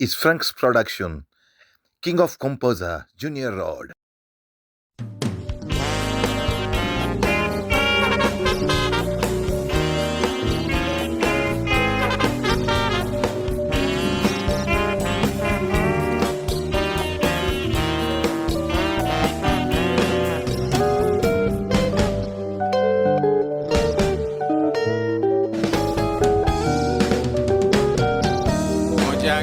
is Frank's production, King of Composer, Junior Rod.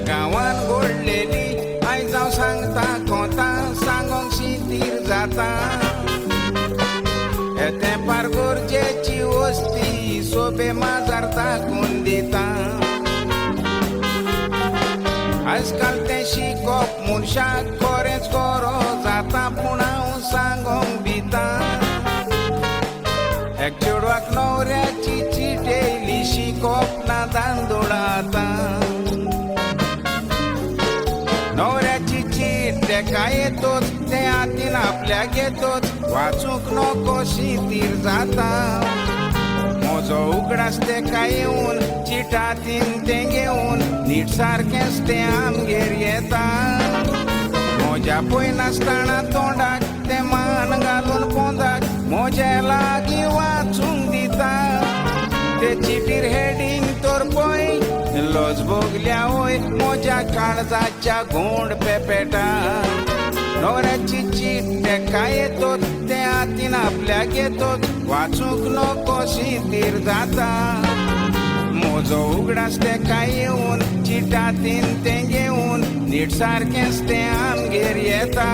गावान घोडलेली आई जाऊ सांगता कोता सांगोंक शितीर जाता हे तेंपार गोरजेची वस्ती सोबे माजार दाखोवन दिता आजकाल ते शिकोप मनशाक खरेंच गरो जाता पूण हांव सांगोंक भिता एक चेडवाक न्हवऱ्याची चिटेली शिकोप ना दांदोळाता नवऱ्याची चीट तेका येतोच ते हातीन आपल्या घेतोच वाचूंक नको शितीर जाता म्हजो उगडास तेका येवन चीट हातीन ते घेवन नीट सारकेंच ते आमगेर येता म्हज्या पळय नासतना तोंडाक ते मान घालून पोंदाक म्हजे लागीं वाचूंक दिता ते चिटीर हेडींग तर पळय लज भोगल्या वय म्हज्या काळजाच्या गोंड पेपेटा न्हवऱ्याची चीट तेका येतोच ते हातीन आपल्या घेतोच वाचूंक नको शितीर जाता म्हजो उगडास तेका येवन चीट हातीन ते घेवन नीट सारकेंच ते आमगेर येता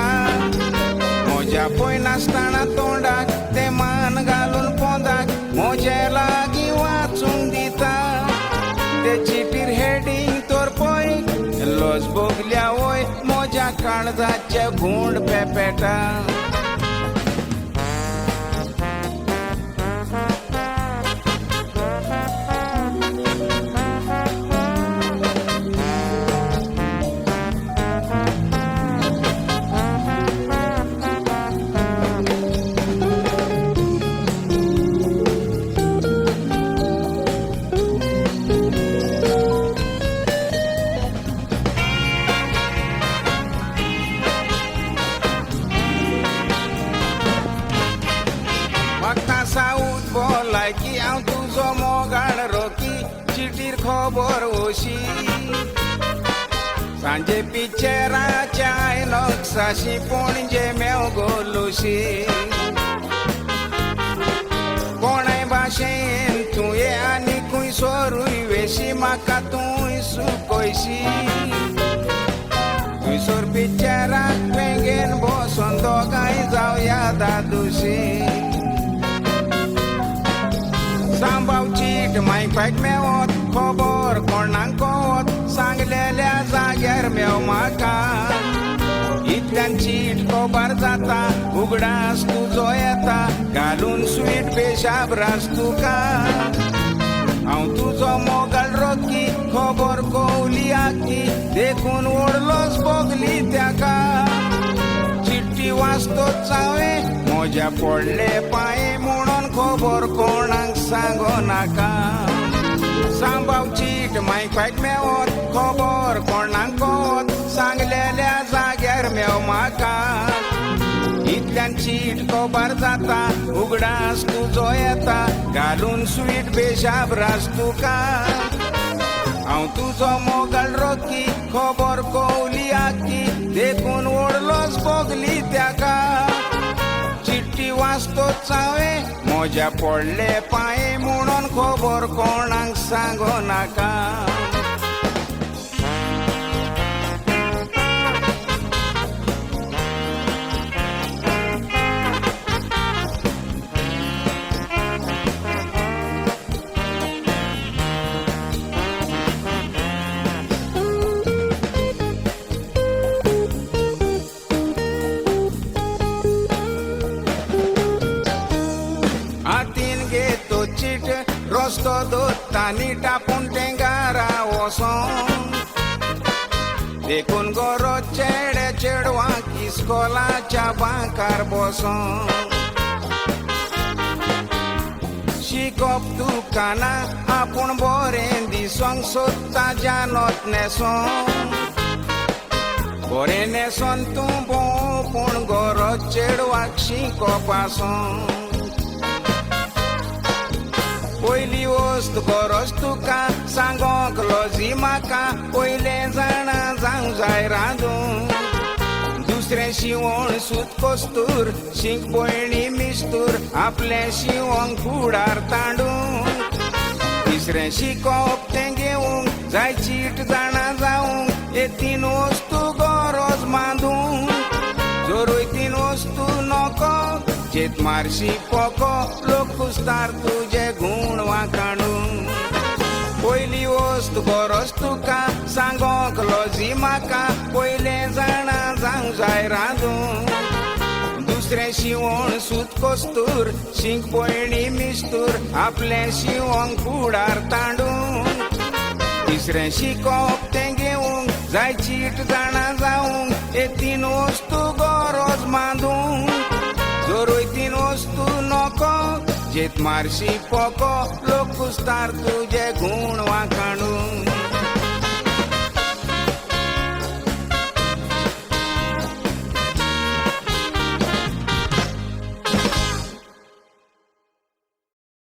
म्हज्या पळय नासतना तोंडाक ते मान घालून पोंदाक म्हजे लागीं वाचूंक दिता ते चिटीर हेडींग तर पळय लज भोगल्या वय म्हज्या काळजाचे गुंड पेपेटा साऊथ बोलाय की हांव तुजो मोगाळ रोकी चिटीर खबर वशी सांजे पिक्चराच्या आयनॉक्साशी पणजे मेव गोलोशी कोणाय भाशेन तुये आनी खूंय सोरूय वेशी म्हाका तूंय सुकोयशी थंयसर पिक्चराक पेंगेन बसोन दोगांय जावया दादूशी सांबाव चीट मायपाक मेवत खबर कोणाक कोवत सांगलेल्या जाग्यार मेव म्हाका इतल्यान चीट खबर जाता उगडास तुजो येता घालून स्वीट पेशाब रास तुका हांव तुजो मोगाळ रोकी खबर कोवली आखी देखून ओडलोच भोगली त्याका चिट्टी वाचतोच हांवें म्हज्या पडले पांय म्हणून खबर कोणाक सांगो नाका सांबाव चीट मायपाक मेवत खबर कोणाक कोवत सांगलेल्या जाग्यार मेव म्हाका इतल्यान चीट खबर जाता उगडास तुजो येता घालून स्वीट पेशाब रास तुका हांव तुजो मोगाळ रोकी खबर कोवली आखी देखून ओडलोच भोगली त्याका चिट्टी वाचतोच हांवें म्हज्या पडले पांय म्हणून खबर कोणाक सांगो नाका हातीन घेतो चीट रस्तो दोत्तानी टापून टेंगारा वसोन देखून गरो चेडे चेडवांक इस्कोलाच्या बांकार बसोन शिकोप दुकाना आपूण बरें दिसोंक सोदता जानत नेसोन बरें नेसोन तूं भोव पूण गरज चेडवाक शिकोपासून पयली वस्त गरज तुका सांगोंक लॉजी म्हाका पयलें जाणा जावं जाय रांदूंक दुसरें शिवण सूत कोस्तूर शिंक भयणी मिस्तूर आपलें शिवंक कुडार तांडूंक तिसरें शिकोवप तें घेवंक जाय चीट जाणा जावंक हे तीन वस्तू गरज बांदूंक जोरूय तीन वस्तू नोको जेत मारशी पोको लोक कुस्तार तुजे गूण वाकाणूंक पयली वस्त गरज तुका सांगोंक लॉजी म्हाका पयलें जाणा जावं जाय रांदूंक दुसरें शिवण सूत कोस्तूर शिंक भयणी मिस्तूर आपलें शिवंक कुडार तांडूंक तिसरें शिकोवप तें घेवंक जाय चीट जाणा जावंक हे तीन वस्तू गरज बांदूंक जोरूय तीन वस्तू नोको जेत मारशी पोको लोक कुस्तार तुजे गूण